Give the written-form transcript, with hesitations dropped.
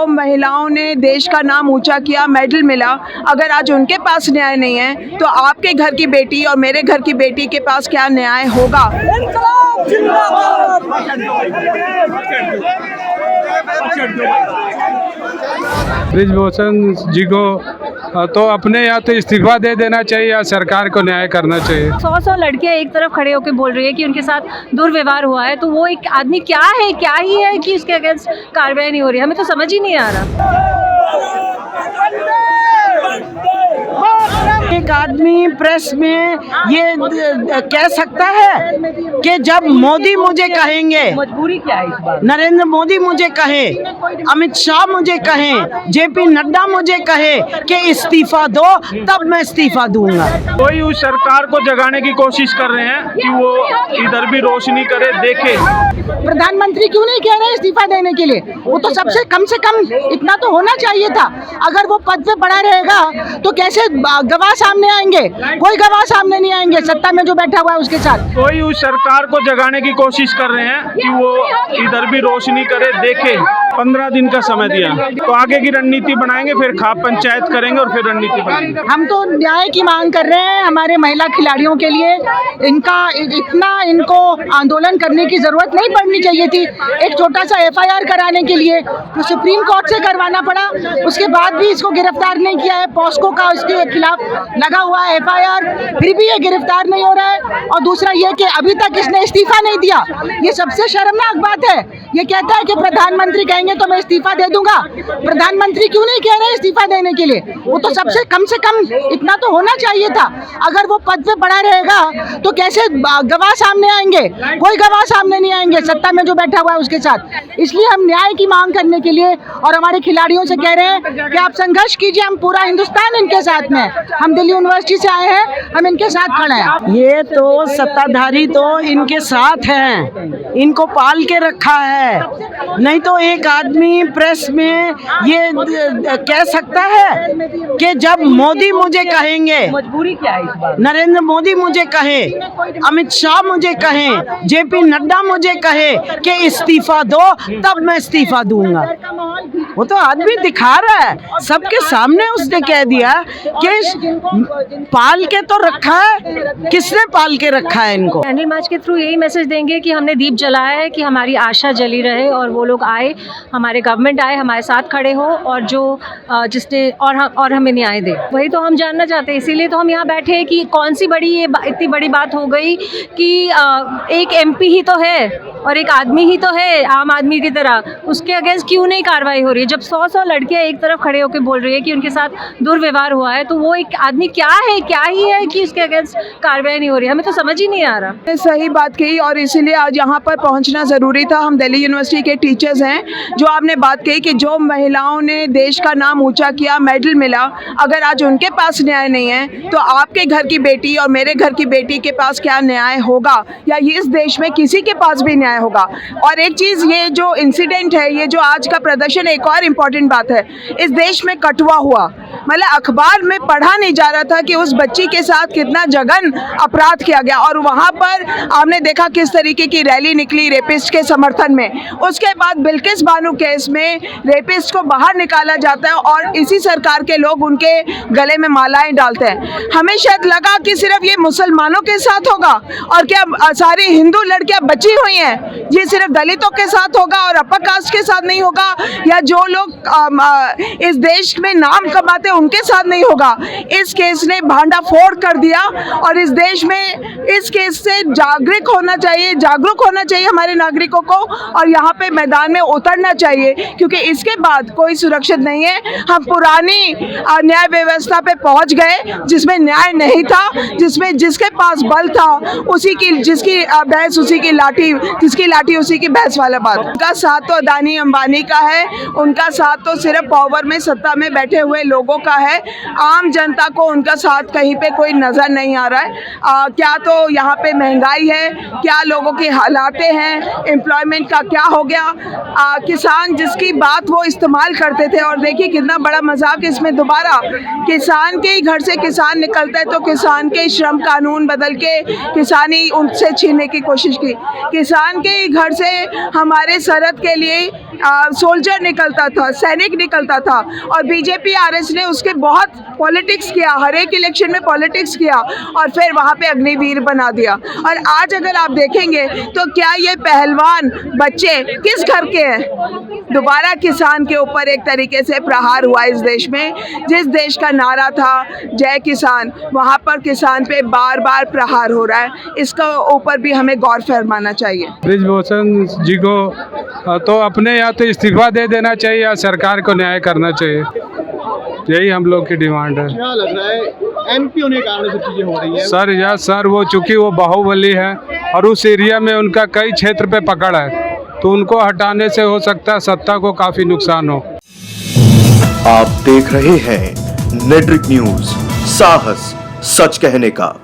जो महिलाओं ने देश का नाम ऊंचा किया, मेडल मिला, अगर आज उनके पास न्याय नहीं है तो आपके घर की बेटी और मेरे घर की बेटी के पास क्या न्याय होगा। ब्रिजभूषण जी को तो अपने या तो इस्तीफा दे देना चाहिए या सरकार को न्याय करना चाहिए। 100 लड़कियां एक तरफ खड़े होकर बोल रही है कि उनके साथ दुर्व्यवहार हुआ है, तो वो एक आदमी क्या ही है कि उसके अगेंस्ट कार्रवाई नहीं हो रही है। हमें तो समझ ही नहीं आ रहा। एक आदमी प्रेस में ये कह सकता है कि जब मोदी मुझे कहेंगे, मजबूरी क्या है इस बात? नरेंद्र मोदी मुझे कहे, अमित शाह मुझे कहे, जेपी नड्डा मुझे कहे कि इस्तीफा दो, तब मैं इस्तीफा दूंगा। कोई उस सरकार को जगाने की कोशिश कर रहे हैं कि वो इधर भी रोशनी करे, देखे। प्रधानमंत्री क्यों नहीं कह रहे इस्तीफा देने के लिए? वो तो सबसे कम से कम इतना तो होना चाहिए था। अगर वो पद पे पड़ा रहेगा तो कैसे गवाह सामने आएंगे? कोई गवाह सामने नहीं आएंगे सत्ता में जो बैठा हुआ है उसके साथ। कोई उस सरकार को जगाने की कोशिश कर रहे हैं कि वो इधर भी रोशनी करे, देखे। 15 दिन का समय दिया तो आगे की रणनीति बनाएंगे, फिर खाप पंचायत करेंगे और फिर रणनीति बनाएंगे। हम तो न्याय की मांग कर रहे हैं हमारे महिला खिलाड़ियों के लिए। इनको आंदोलन करने की जरूरत नहीं पड़नी चाहिए थी। एक छोटा सा FIR कराने के लिए तो सुप्रीम कोर्ट से करवाना पड़ा, उसके बाद भी इसको गिरफ्तार नहीं किया है। पॉस्को का उसके खिलाफ लगा हुआ है FIR, फिर भी ये गिरफ्तार नहीं हो रहा है। और दूसरा ये कि अभी तक इसने इस्तीफा नहीं दिया। ये सबसे शर्मनाक बात है। ये कहता है कि प्रधानमंत्री कहेंगे तो मैं इस्तीफा दे दूंगा। प्रधानमंत्री क्यों नहीं कह रहे इस्तीफा देने के लिए? वो तो सबसे कम से कम इतना तो होना चाहिए था। अगर वो पद पे पड़ा रहेगा तो कैसे गवाह सामने आएंगे? कोई गवाह सामने नहीं आएंगे सत्ता में जो बैठा हुआ है उसके साथ। इसलिए हम न्याय की मांग करने के लिए और हमारे खिलाड़ियों से कह रहे हैं कि आप संघर्ष कीजिए। हम पूरा हिंदुस्तान इनके साथ में, हम दिल्ली यूनिवर्सिटी से आए हैं, हम इनके साथ खड़े हैं। ये तो सत्ताधारी तो इनके साथ हैं, इनको पाल के रखा है। नहीं तो एक आदमी प्रेस में ये कह सकता है कि जब मोदी मुझे कहेंगे, मजबूरी क्या है इस बात? नरेंद्र मोदी मुझे कहे, अमित शाह मुझे कहे, जेपी नड्डा मुझे कहे कि इस्तीफा दो, तब मैं इस्तीफा दूंगा। वो तो आदमी दिखा रहा है, सबके सामने उसने कह दिया कि पाल के तो रखा है। किसने पाल के रखा है इनको? कैंडल मार्च के थ्रू यही मैसेज देंगे कि हमने दीप जलाया है, कि हमारी आशा जली रहे और वो लोग आए, हमारे गवर्नमेंट आए, हमारे साथ खड़े हो और जो जिसने और हमें न्याय दे। वही तो हम जानना चाहते हैं। इसीलिए तो हम यहाँ बैठे हैं कि कौन सी बड़ी ये इतनी बड़ी बात हो गई कि एक MP ही तो है और एक आदमी ही तो है आम आदमी की तरह, उसके अगेंस्ट क्यों नहीं कार्रवाई हो रही है? जब 100 लड़कियां एक तरफ खड़े होकर बोल रही है कि उनके साथ दुर्व्यवहार हुआ है, तो वो एक आदमी क्या ही है कि उसके अगेंस्ट कार्रवाई नहीं हो रही है। हमें तो समझ ही नहीं आ रहा। सही बात कही और इसीलिए आज यहाँ पर पहुँचना ज़रूरी था। हम दिल्ली यूनिवर्सिटी के टीचर्स हैं। जो आपने बात कही कि जो महिलाओं ने देश का नाम ऊंचा किया, मेडल मिला, अगर आज उनके पास न्याय नहीं है तो आपके घर की बेटी और मेरे घर की बेटी के पास क्या न्याय होगा, या ये इस देश में किसी के पास भी न्याय होगा। और एक चीज़, ये जो इंसिडेंट है, ये जो आज का प्रदर्शन, एक और इम्पॉर्टेंट बात है, इस देश में कटवा हुआ, मतलब अखबार में पढ़ा नहीं जा रहा था कि उस बच्ची के साथ कितना जघन अपराध किया गया। और वहाँ पर आपने देखा किस तरीके की रैली निकली रेपिस्ट के समर्थन में। उसके बाद बिल्किस बानो केस में रेपिस्ट को बाहर निकाला जाता है और इसी सरकार के लोग उनके गले में मालाएं डालते हैं। हमें शायद लगा कि सिर्फ ये मुसलमानों के साथ होगा और क्या सारी हिंदू लड़कियां बची हुई हैं, ये सिर्फ दलितों के साथ होगा और अपर कास्ट के साथ नहीं होगा, या जो लोग इस देश में नाम कमाते हैं उनके साथ नहीं होगा। इस केस ने भांडा फोड़ कर दिया और इस देश में इस केस से जागरूक होना चाहिए हमारे नागरिकों को, और यहाँ पे मैदान में उतरना चाहिए, क्योंकि इसके बाद कोई सुरक्षित नहीं है। हम पुरानी न्याय व्यवस्था पे पहुँच गए जिसमें न्याय नहीं था, जिसमें जिसके पास बल था उसी की, जिसकी भैंस उसी की लाठी, जिसकी लाठी उसी की भैंस वाला बात। उनका साथ तो अदानी अंबानी का है, उनका साथ तो सिर्फ पावर में, सत्ता में बैठे हुए लोगों का है। आम जनता को उनका साथ कहीं पे कोई नजर नहीं आ रहा है। क्या तो यहाँ पे महंगाई है, क्या लोगों की हालातें हैं, एम्प्लॉयमेंट का क्या हो गया। किसान जिसकी बात वो इस्तेमाल करते थे, और देखिए कितना बड़ा मजाक इसमें दोबारा, किसान के ही घर से किसान निकलता है तो किसान के श्रम कानून बदल के किसानी उनसे छीनने की कोशिश की। किसान के ही घर से हमारे सरहद के लिए सोल्जर निकलता था, सैनिक निकलता था, और बीजेपी आरएस ने उसके बहुत पॉलिटिक्स किया, हर एक इलेक्शन में पॉलिटिक्स किया और फिर वहाँ पे अग्निवीर बना दिया। और आज अगर आप देखेंगे तो क्या ये पहलवान बच्चे किस घर के हैं? दोबारा किसान के ऊपर एक तरीके से प्रहार हुआ इस देश में। जिस देश का नारा था जय किसान, वहाँ पर किसान पे बार बार प्रहार हो रहा है। इसका ऊपर भी हमें गौर फरमाना चाहिए। ब्रिजभूषण जी को तो अपने या तो इस्तीफा दे देना चाहिए या सरकार को न्याय करना चाहिए, यही हम लोग की डिमांड है। क्या लग रहा है एमपी होने के कारण सब चीजें हो रही है? सर वो चूंकि वो बाहुबली है और उस एरिया में उनका कई क्षेत्र पे पकड़ है, तो उनको हटाने से हो सकता है सत्ता को काफी नुकसान हो। आप देख रहे हैं नेट्रिक न्यूज, साहस सच कहने का।